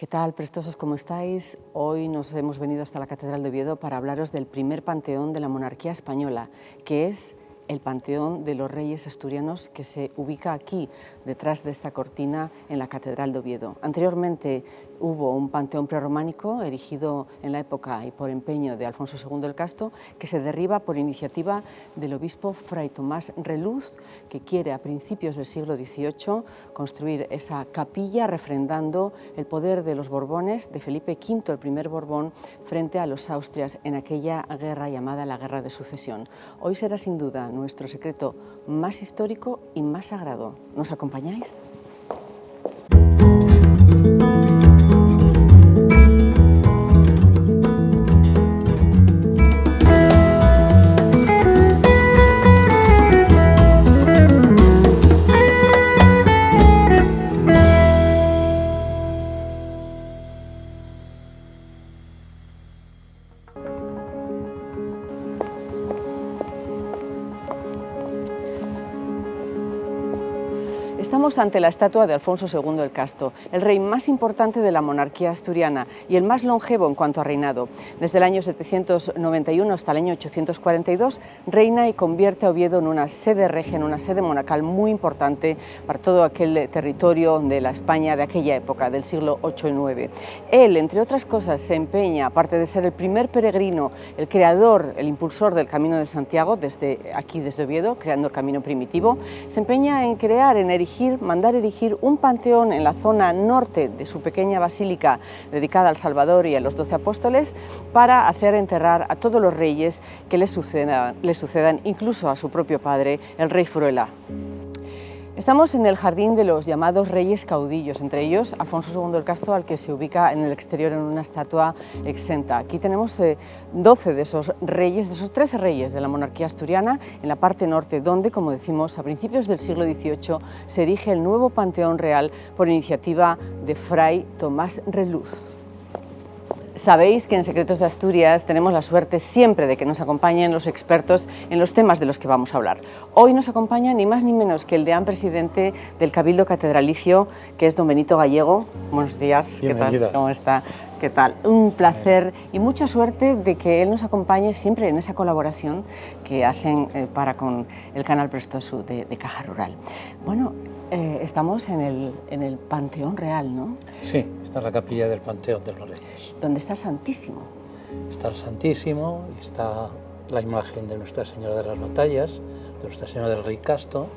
¿Qué tal, prestosos? ¿Cómo estáis? Hoy nos hemos venido hasta la Catedral de Oviedo para hablaros del primer panteón de la monarquía española, que es el Panteón de los Reyes Asturianos, que se ubica aquí, detrás de esta cortina, en la Catedral de Oviedo. Anteriormente hubo un panteón prerrománico erigido en la época y por empeño de Alfonso II el Casto, que se derriba por iniciativa del obispo Fray Tomás Reluz, que quiere a principios del siglo XVIII construir esa capilla refrendando el poder de los Borbones, de Felipe V, el primer Borbón, frente a los Austrias en aquella guerra llamada la Guerra de Sucesión. Hoy será sin duda nuestro secreto más histórico y más sagrado. ¿Nos acompañáis? Estamos ante la estatua de Alfonso II el Casto, el rey más importante de la monarquía asturiana y el más longevo en cuanto a reinado. Desde el año 791 hasta el año 842 reina y convierte a Oviedo en una sede regia, en una sede monacal muy importante para todo aquel territorio de la España de aquella época, del siglo VIII y IX. Él, entre otras cosas, se empeña, aparte de ser el primer peregrino, el creador, el impulsor del Camino de Santiago, desde Oviedo, creando el camino primitivo, se empeña en crear, en mandar erigir un panteón en la zona norte de su pequeña basílica dedicada al Salvador y a los 12 apóstoles para hacer enterrar a todos los reyes que le sucedan, incluso a su propio padre, el rey Fruela. Estamos en el jardín de los llamados reyes caudillos, entre ellos Alfonso II el Casto, al que se ubica en el exterior en una estatua exenta. Aquí tenemos 12 de esos reyes, de esos 13 reyes de la monarquía asturiana, en la parte norte, donde, como decimos, a principios del siglo XVIII se erige el nuevo panteón real por iniciativa de Fray Tomás Reluz. Sabéis que en Secretos de Asturias tenemos la suerte siempre de que nos acompañen los expertos en los temas de los que vamos a hablar. Hoy nos acompaña ni más ni menos que el deán presidente del Cabildo Catedralicio, que es don Benito Gallego. Buenos días. Bienvenida. ¿Qué tal? ¿Cómo está? ¿Qué tal? Un placer y mucha suerte de que él nos acompañe siempre en esa colaboración que hacen para con el canal Prestoso de Caja Rural. Bueno, estamos en el Panteón Real, ¿no? Sí, está en la capilla del Panteón de los Reyes. Donde está el Santísimo. Está el Santísimo y está la imagen de Nuestra Señora de las Batallas, de Nuestra Señora del Rey Casto,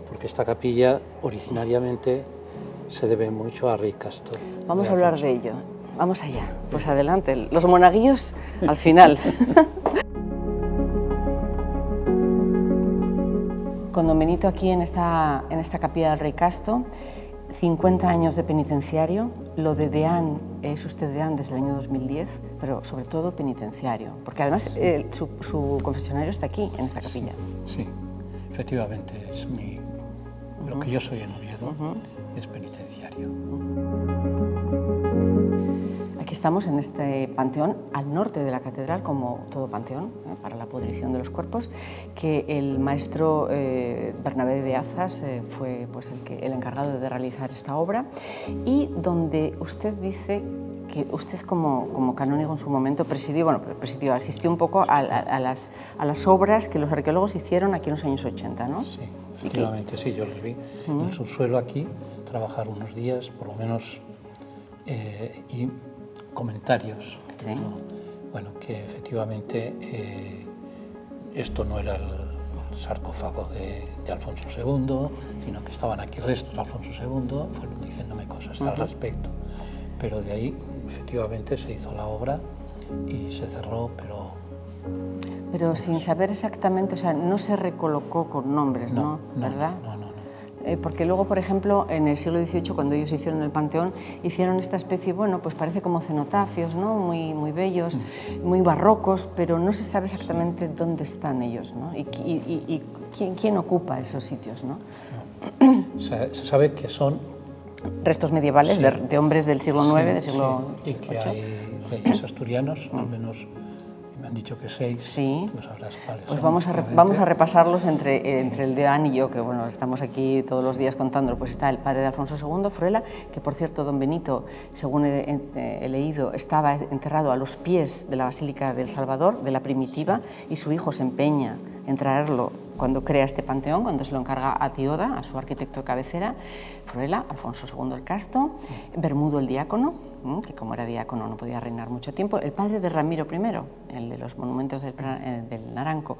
porque esta capilla originariamente se debe mucho a Rey Casto. Vamos a hablar de ello. Vamos allá. Pues adelante. Los monaguillos al final. Con don Benito aquí en esta capilla del Rey Casto, 50 años de penitenciario, lo de deán, es usted deán desde el año 2010, pero sobre todo penitenciario, porque además su confesionario está aquí, en esta capilla. Sí, efectivamente, es lo que yo soy en Oviedo, es penitenciario. Aquí estamos en este panteón al norte de la catedral, como todo panteón, para la pudrición de los cuerpos, que el maestro Bernabé de Azas fue pues, el encargado de realizar esta obra, y donde usted dice que usted como canónigo en su momento asistió un poco a las obras que los arqueólogos hicieron aquí en los años 80, ¿no? Sí, efectivamente, sí, yo les vi en el subsuelo aquí, trabajar unos días, por lo menos, y comentarios, ¿sí? ¿no? Bueno, que efectivamente esto no era el sarcófago de Alfonso II, sino que estaban aquí restos de Alfonso II, fueron diciéndome cosas al respecto. Pero de ahí, efectivamente, se hizo la obra y se cerró, Pero sin saber exactamente, o sea, no se recolocó con nombres, ¿no? ¿Verdad? No. Porque luego, por ejemplo, en el siglo XVIII, cuando ellos hicieron el Panteón, hicieron esta especie, bueno, pues parece como cenotafios, ¿no? Muy bellos, muy barrocos, pero no se sabe exactamente dónde están ellos, ¿no? Y quién ocupa esos sitios, ¿no? Se sabe que son restos medievales, sí, de hombres del siglo IX, del siglo sí, y que VIII. hay reyes asturianos, al menos me han dicho que 6. Sí. Pues sabrás cuáles pues son, vamos a repasarlos entre el deán y yo, que bueno, estamos aquí todos los días contándolo. Pues está el padre de Alfonso II, Fruela, que por cierto, don Benito, según he leído, estaba enterrado a los pies de la Basílica del Salvador, de la primitiva, y su hijo se empeña en traerlo cuando crea este panteón, cuando se lo encarga a Tioda, a su arquitecto de cabecera. Fruela, Alfonso II el Casto, Bermudo el diácono, que como era diácono no podía reinar mucho tiempo, el padre de Ramiro I, el de los monumentos del Naranco,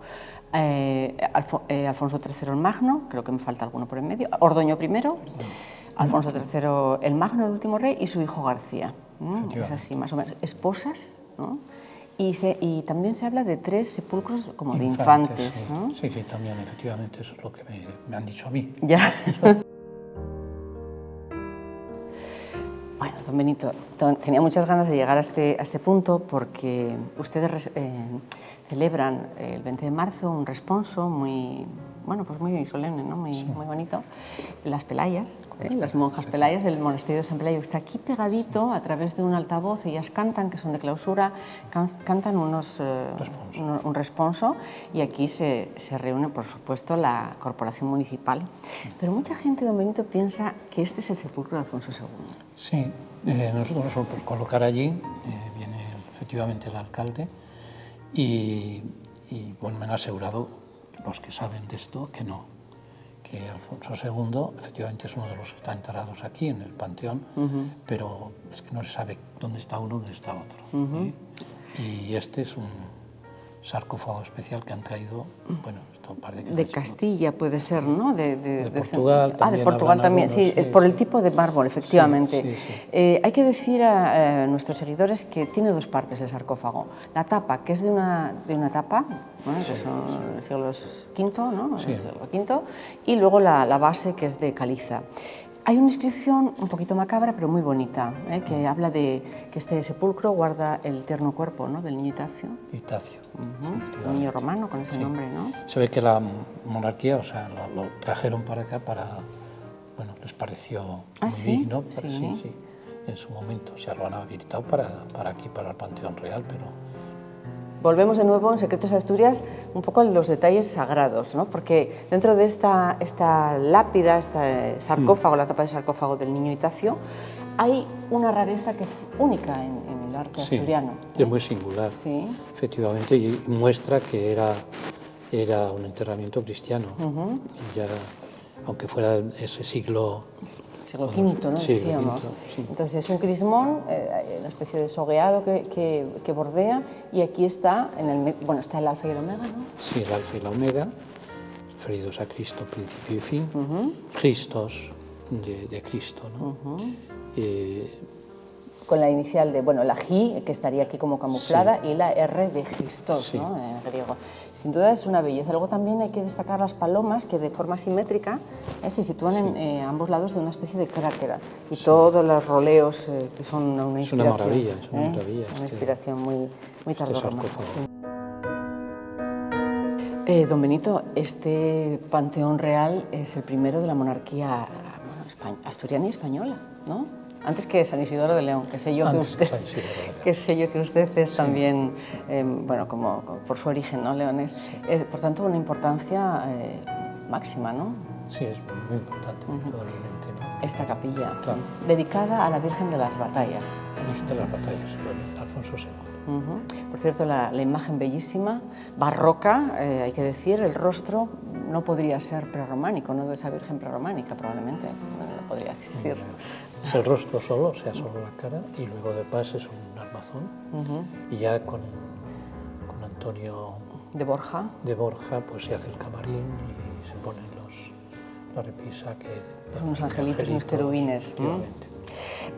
Alfonso III el Magno, creo que me falta alguno por en medio, Ordoño I, Alfonso III el Magno, el último rey, y su hijo García. Es así, más o menos. Esposas, ¿no? Y también se habla de 3 sepulcros como de infantes, sí. ¿no? Sí, también, efectivamente, eso es lo que me han dicho a mí. Ya. Bueno, don Benito, tenía muchas ganas de llegar a este punto porque ustedes celebran el 20 de marzo un responso muy, bueno, pues muy solemne, ¿no? Muy bonito. Las Pelayas, las monjas Pelayas del monasterio de San Pelayo, que está aquí pegadito a través de un altavoz. Ellas cantan, que son de clausura, cantan un responso, y aquí se reúne, por supuesto, la corporación municipal. Pero mucha gente, don Benito, piensa que este es el sepulcro de Alfonso II. Sí, nosotros nos por colocar allí, viene efectivamente el alcalde y bueno, me han asegurado los que saben de esto que no, que Alfonso II efectivamente es uno de los que está enterrados aquí en el panteón, pero es que no se sabe dónde está uno, dónde está otro. Y este es un sarcófago especial que han traído, bueno, un par de Castilla puede ser, ¿no? De Portugal también. De Portugal también, algunos, sí, por el tipo de mármol, efectivamente. Sí. Hay que decir a nuestros seguidores que tiene 2 partes el sarcófago. La tapa, que es de una tapa, ¿no? Que son siglos V, ¿no? Sí. Siglo V, y luego la base, que es de caliza. Hay una inscripción un poquito macabra, pero muy bonita, que habla de que este sepulcro guarda el tierno cuerpo, ¿no? Del niño Itacio. Un niño romano con ese nombre, ¿no? Se ve que la monarquía, o sea, lo trajeron para acá bueno, les pareció muy digno, pero sí, en su momento, o sea, lo han habilitado para aquí, para el Panteón Real, pero... Volvemos de nuevo en Secretos de Asturias un poco a los detalles sagrados, ¿no? Porque dentro de esta lápida, este sarcófago, la tapa de sarcófago del niño Itacio, hay una rareza que es única en el arte asturiano. Es muy singular, efectivamente, y muestra que era un enterramiento cristiano. Y ya, aunque fuera ese siglo V, ¿no? Decíamos. Entonces es un crismón, una especie de sogueado que bordea, y aquí está, bueno, está el alfa y el omega, ¿no? Sí, el alfa y la omega, referidos a Cristo, principio y fin, Christos, de Cristo, ¿no? Con la inicial de, bueno, la G, que estaría aquí como camuflada, y la R de Christos, ¿no? En griego. Sin duda es una belleza. Luego también hay que destacar las palomas, que de forma simétrica se sitúan en ambos lados de una especie de cráter, y todos los roleos que son una inspiración. Es una maravilla, es una maravilla. Una inspiración muy tardorromana. Don Benito, este panteón real es el primero de la monarquía asturiana y española, ¿no? Antes que San Isidoro de León, que sé yo que usted es también, bueno, como por su origen, ¿no? Leonés. Es, por tanto, una importancia máxima, ¿no? Sí, es muy importante, probablemente, ¿no? Esta capilla, dedicada a la Virgen de las Batallas. La Virgen de las Batallas, bueno, Alfonso II. Por cierto, la imagen bellísima, barroca, hay que decir, el rostro no podría ser prerrománico, no de esa Virgen prerrománica, probablemente, no podría existir. Es el rostro solo, o sea, solo la cara, y luego de paso es un armazón, y ya con Antonio de Borja, pues se hace el camarín y se ponen la repisa, que unos angelitos, unos querubines.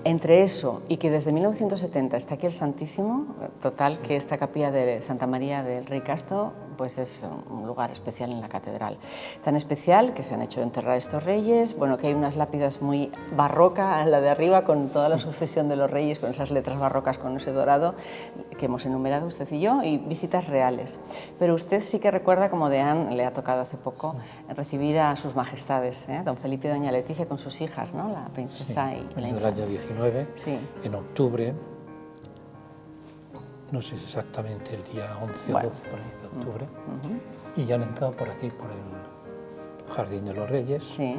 Entre eso y que desde 1970 está aquí el Santísimo, total, que esta capilla de Santa María del Rey Casto pues es un lugar especial en la catedral. Tan especial que se han hecho enterrar estos reyes, bueno, que hay unas lápidas muy barroca, la de arriba, con toda la sucesión de los reyes, con esas letras barrocas, con ese dorado que hemos enumerado usted y yo, y visitas reales. Pero usted sí que recuerda, como Deán le ha tocado hace poco, recibir a sus majestades, don Felipe y doña Leticia, con sus hijas, ¿no? La princesa y la en el año 19, en octubre, no sé exactamente el día 11 Bueno. o 12 por ahí de octubre, y ya han entrado por aquí, por el Jardín de los Reyes, Sí.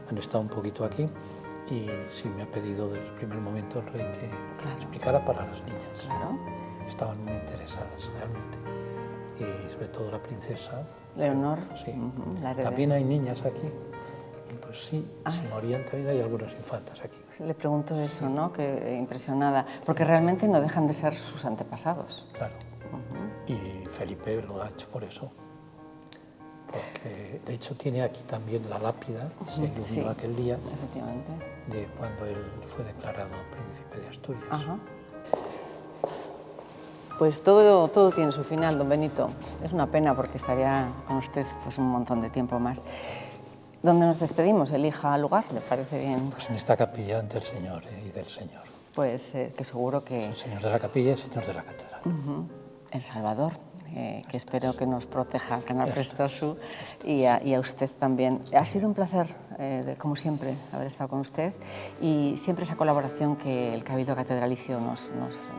han estado un poquito aquí, y sí me ha pedido desde el primer momento el rey que Claro. explicara para las niñas. Claro. Estaban muy interesadas realmente, y sobre todo la princesa. Leonor. Sí. La heredera. También hay niñas aquí, y pues sí, Ah. se morían también, hay algunas infantas aquí. Le pregunto eso, ¿no? Que impresionada, porque realmente no dejan de ser sus antepasados. Claro. Y Felipe lo ha hecho por eso. Porque de hecho tiene aquí también la lápida, se iluminó Sí. aquel día Efectivamente. de cuando él fue declarado príncipe de Asturias. Ajá. Pues todo tiene su final, don Benito. Es una pena porque estaría con usted pues, un montón de tiempo más. ¿Dónde nos despedimos? Elija lugar, ¿le parece bien? Pues en esta capilla ante el Señor y del Señor. Pues que seguro que El Señor de la capilla y el Señor de la catedral. El Salvador, que espero que nos proteja Canal Prestosu y a usted también. Ha sido un placer, como siempre, haber estado con usted y siempre esa colaboración que el Cabildo Catedralicio nos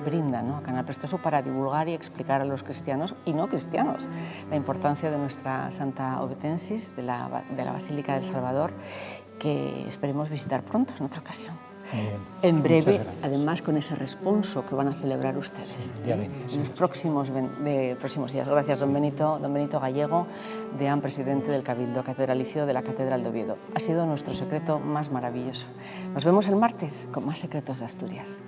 brinda, ¿no? a Canal Prestosu para divulgar y explicar a los cristianos y no cristianos la importancia de nuestra Santa Obetensis, de la Basílica del Salvador, que esperemos visitar pronto en otra ocasión. Muy bien. En breve, Muchas gracias. además con ese responso que van a celebrar ustedes el día 20, en sí. los próximos días. Gracias, don Benito Gallego, deán presidente del Cabildo Catedralicio de la Catedral de Oviedo. Ha sido nuestro secreto más maravilloso. Nos vemos el martes con más secretos de Asturias.